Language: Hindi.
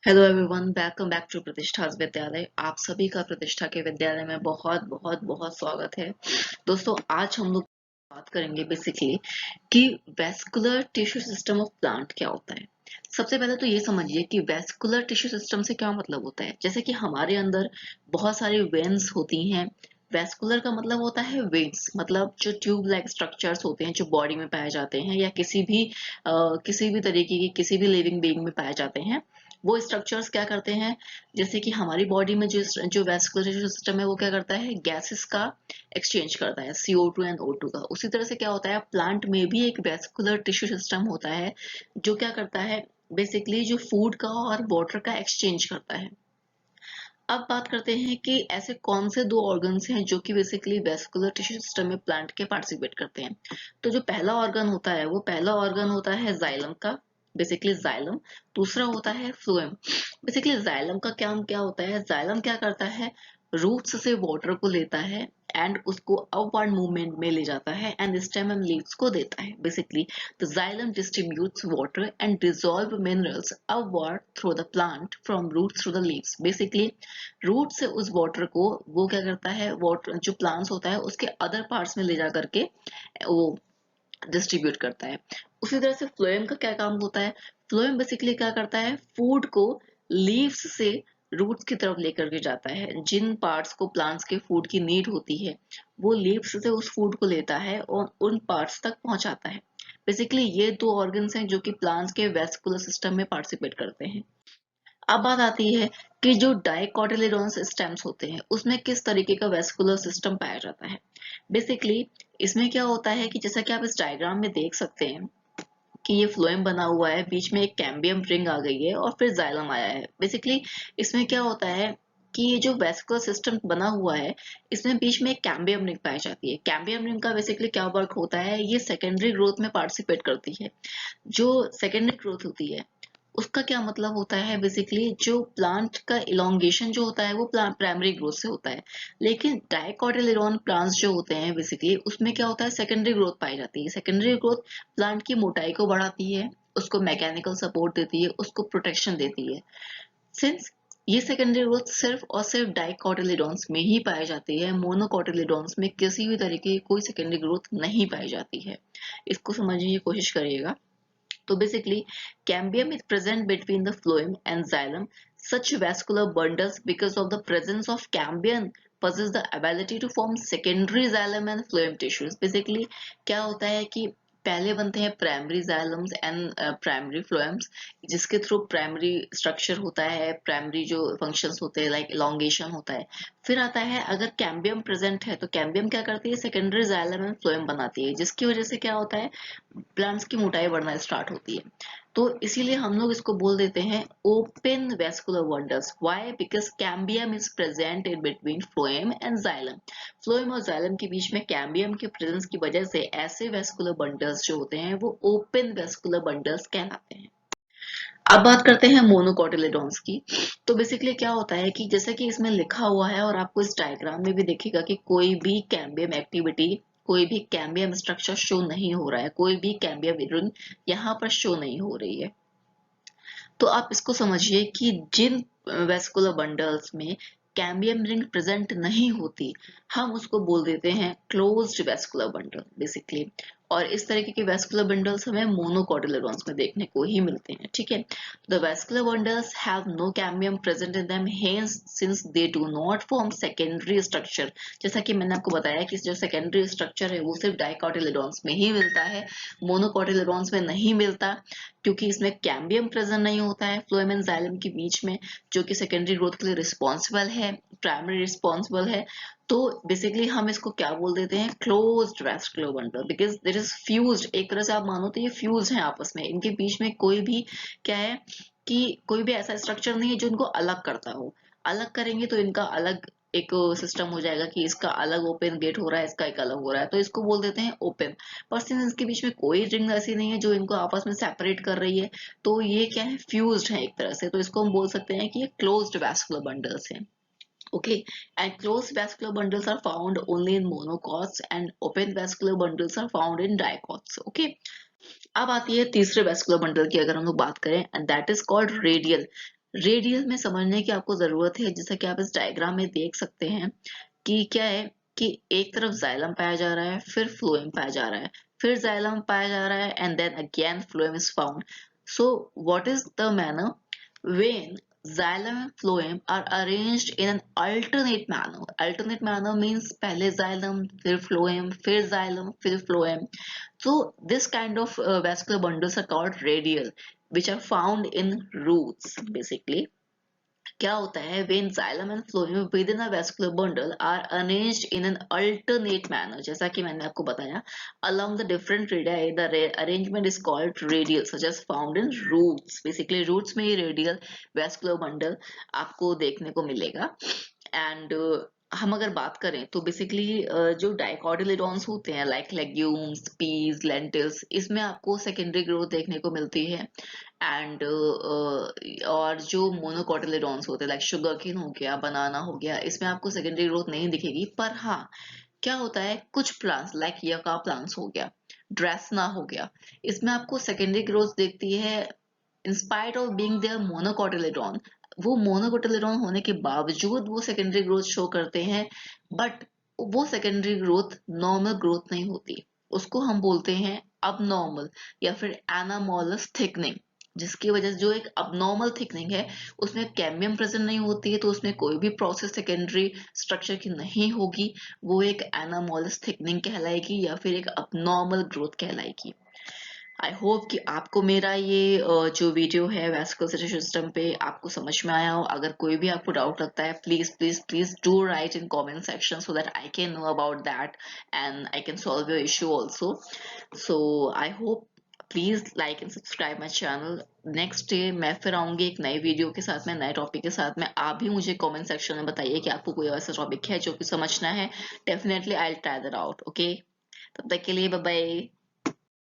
Hello everyone, welcome back to Pratishtha Vidyalaya. आप सभी का प्रतिष्ठा के विद्यालय में बहुत बहुत बहुत स्वागत है। दोस्तों, आज हम लोग बात करेंगे बेसिकली कि vascular tissue system of plant क्या होता है। सबसे पहले तो ये समझिए कि वेस्कुलर टिश्यू सिस्टम से क्या मतलब होता है। जैसे कि हमारे अंदर बहुत सारी वेन्स होती हैं। वेस्कुलर का मतलब होता है वेन्स, मतलब जो ट्यूब लाइक स्ट्रक्चर्स होते हैं जो बॉडी में पाए जाते हैं या किसी भी तरीके की किसी भी लिविंग बीइंग में पाए जाते हैं। वो स्ट्रक्चर्स क्या करते हैं, जैसे कि हमारी बॉडी में जो वेस्कुलर सिस्टम है वो क्या करता है, गैसेस का एक्सचेंज करता है, CO2 एंड O2 का। उसी तरह से क्या होता है, प्लांट में भी एक वेस्कुलर टिश्यू सिस्टम होता है जो क्या करता है, बेसिकली जो फूड का और वाटर का एक्सचेंज करता है। अब बात करते हैं कि ऐसे कौन से दो ऑर्गन्स हैं जो कि बेसिकली वेस्कुलर टिश्यू सिस्टम में प्लांट के पार्टिसिपेट करते हैं। तो जो पहला ऑर्गन होता है वो पहला ऑर्गन होता है जाइलम का, बेसिकली जाइलम। दूसरा होता है फ्लोएम। बेसिकली जाइलम का काम क्या होता है, जाइलम क्या करता है, रूट्स से वाटर को लेता है एंड उसको अपवर्ड मूवमेंट में ले जाता है एंड स्टेम एंड लीव्स को देता है। Basically the xylem distributes water and dissolve minerals upward through the plant from roots through the leaves. Basically root से उस वाटर को वो क्या करता है, वाटर जो प्लांट्स होता है उसके अदर पार्ट्स में ले जा करके वो डिस्ट्रीब्यूट करता है। उसी तरह से फ्लोएम का क्या काम होता है, फ्लोएम बेसिकली क्या करता है, फूड को लीव्स से रूट्स की तरफ लेकर के जाता है। जिन पार्ट्स को प्लांट्स के फूड की नीड होती है वो लीव्स से उस फूड को लेता है और उन पार्ट्स तक पहुंचाता है। बेसिकली ये दो ऑर्गन्स हैं जो कि प्लांट्स के वेस्कुलर सिस्टम में पार्टिसिपेट करते हैं। अब बात आती है कि जो डाइकोटिलेडोन्स स्टेम्स होते हैं उसमें किस तरीके का वेस्कुलर सिस्टम पाया जाता है। बेसिकली इसमें क्या होता है कि जैसा कि आप इस डायग्राम में देख सकते हैं कि ये फ्लोएम बना हुआ है, बीच में एक कैम्बियम रिंग आ गई है और फिर जाइलम आया है। बेसिकली इसमें क्या होता है कि ये जो वेस्कुलर सिस्टम बना हुआ है इसमें बीच में एक कैम्बियम रिंग पाई जाती है। कैम्बियम रिंग का बेसिकली क्या वर्क होता है, ये सेकेंडरी ग्रोथ में पार्टिसिपेट करती है। जो सेकेंडरी ग्रोथ होती है उसका क्या मतलब होता है, बेसिकली जो प्लांट का इलोंगेशन जो होता है वो प्लांट प्राइमरी ग्रोथ से होता है। लेकिन डाइकोटिलेडोन प्लांट्स जो होते हैं बेसिकली उसमें क्या होता है, सेकेंडरी ग्रोथ पाई जाती है। सेकेंडरी ग्रोथ प्लांट की मोटाई को बढ़ाती है, उसको मैकेनिकल सपोर्ट देती है, उसको प्रोटेक्शन देती है। सिंस ये सेकेंडरी ग्रोथ सिर्फ और सिर्फ डाइकोटिलेडोन्स में ही पाई जाती है, मोनोकोटिलेडोन्स में किसी भी तरीके की कोई सेकेंडरी ग्रोथ नहीं पाई जाती है। इसको समझने की कोशिश करिएगा। So basically, cambium is present between the phloem and xylem. Such vascular bundles, because of the presence of cambium, possess the ability to form secondary xylem and phloem tissues. Basically, क्या होता है कि पहले बनते हैं प्राइमरी जाइलम्स एंड प्राइमरी फ्लोएम्स, जिसके थ्रू प्राइमरी स्ट्रक्चर होता है, प्राइमरी जो फंक्शंस होते हैं लाइक इलोंगेशन होता है। फिर आता है अगर कैम्बियम प्रेजेंट है तो कैम्बियम क्या करती है, सेकेंडरी जाइलम एंड फ्लोएम बनाती है, जिसकी वजह से क्या होता है, प्लांट्स की मोटाई बढ़ना स्टार्ट होती है। तो इसीलिए हम लोग इसको बोल देते हैं open vascular bundles. Why? Because cambium is present in between phloem and xylem. Phloem और जाइलम के बीच में कैम्बियम के प्रेजेंस की वजह से ऐसे वेस्कुलर बंडल्स जो होते हैं वो ओपन वेस्कुलर बंडल्स कहलाते हैं। अब बात करते हैं मोनोकोटिलेडोन्स की। तो बेसिकली क्या होता है कि जैसे कि इसमें लिखा हुआ है और आपको इस डायग्राम में भी दिखेगा कि कोई भी कैम्बियम एक्टिविटी, कोई भी कैम्बियम स्ट्रक्चर शो नहीं हो रहा है, कोई भी कैम्बियम रिंग यहाँ पर शो नहीं हो रही है। तो आप इसको समझिए कि जिन वेस्कुलर बंडल्स में कैम्बियम रिंग प्रेजेंट नहीं होती हम उसको बोल देते हैं क्लोज्ड वेस्कुलर बंडल बेसिकली। और इस तरीके के वेस्कुलर बंडल्स हमें मोनोकोटिलेडोन्स में देखने को ही मिलते हैं। ठीक है, the vascular bundles have no cambium present in them, hence since they do not form secondary structure. जैसा कि मैंने आपको बताया कि जो सेकेंडरी स्ट्रक्चर है वो सिर्फ डाइकोटिलेडोन्स में ही मिलता है, मोनोकोटिलेडोन्स में नहीं मिलता, क्योंकि इसमें कैम्बियम प्रेजेंट नहीं होता है फ्लोएम एंड जाइलम के बीच में, जो कि सेकेंडरी ग्रोथ के लिए रिस्पॉन्सिबल है, प्राइमरी रिस्पॉन्सिबल है। तो बेसिकली हम इसको क्या बोल देते हैं, closed vascular bundle, because there is fused. एक तरह से आप मानो तो ये फ्यूज हैं आपस में, इनके बीच में कोई भी क्या है कि कोई भी ऐसा स्ट्रक्चर नहीं है जो इनको अलग करता हो। अलग करेंगे तो इनका अलग एक सिस्टम हो जाएगा कि इसका अलग ओपन गेट हो रहा है, इसका एक अलग हो रहा है, तो इसको बोल देते हैं ओपन। पर सिंस इसके बीच में कोई रिंग ऐसी नहीं है जो इनको आपस में सेपरेट कर रही है, तो ये क्या है, फ्यूज्ड है एक तरह से। तो इसको हम बोल सकते हैं कि ये क्लोज्ड वैस्कुलर बंडल्स हैं। Okay, and closed vascular bundles are found only in monocots and open vascular bundles are found in dicots. Okay, अब आती है तीसरे वेस्कुलर बंडल की अगर हम लोग बात करें, and that is called radial. Radial में समझने की आपको जरूरत है, जैसा कि आप इस डायग्राम में देख सकते हैं कि क्या है कि एक तरफ जाइलम पाया जा रहा है, फिर फ्लोएम पाया जा रहा है, फिर जाइलम पाया जा रहा है, and then again phloem is found. So what is the manner when xylem and phloem are arranged in an alternate manner? Alternate manner means पहले xylem, फिर phloem, फिर xylem, फिर phloem. So this kind of vascular bundles are called radial, which are found in roots basically. क्या होता है when xylem and phloem within a vascular bundle are arranged in an alternate manner, जैसा कि मैंने आपको बताया, along the different radii, the arrangement is called radial, such as found in roots. Basically roots में ही radial vascular bundle आपको देखने को मिलेगा. एंड हम अगर बात करें तो बेसिकली जो डाइकोटिलेडॉन्स होते हैं लाइक लेग्यूम्स, पीज, लेंटिल्स, इसमें आपको सेकेंडरी ग्रोथ देखने को मिलती है. एंड और जो मोनोकोटिलेडॉन्स होते हैं लाइक शुगर केन हो गया, बनाना हो गया, इसमें आपको सेकेंडरी ग्रोथ नहीं दिखेगी. पर हाँ, क्या होता है कुछ प्लांट्स लाइक यका प्लांट्स हो गया, ड्रेसना हो गया, इसमें आपको सेकेंडरी ग्रोथ दिखती है in spite of being their monocotyledon. वो मोनोकोटिलेडॉन होने के बावजूद वो सेकेंडरी ग्रोथ शो करते हैं, बट वो सेकेंडरी ग्रोथ नॉर्मल ग्रोथ नहीं होती. उसको हम बोलते हैं अबनॉर्मल या फिर एनामोलस थिकनिंग, जिसकी वजह से जो एक अबनॉर्मल थिकनिंग है उसमें कैम्बियम प्रेजेंट नहीं होती है, तो उसमें कोई भी प्रोसेस सेकेंडरी स्ट्रक्चर की नहीं होगी. वो एक एनामोलस थिकनिंग कहलाएगी या फिर एक अबनॉर्मल ग्रोथ कहलाएगी. आई होप कि आपको मेरा ये जो वीडियो है वैस्कुलर सिस्टम पे आपको समझ में आया हो. अगर कोई भी आपको डाउट लगता है, please please please do right in comment section so that I can know about that and I can solve your issue also. So I hope, please like and subscribe my channel. Next day मैं फिर आऊंगी एक नई वीडियो के साथ में, नए टॉपिक के साथ में. आप भी मुझे कमेंट सेक्शन में बताइए कि आपको कोई ऐसा टॉपिक है जो कि समझना है. Definitely I will try that out. Okay, तब तक के लिए बाय बाय.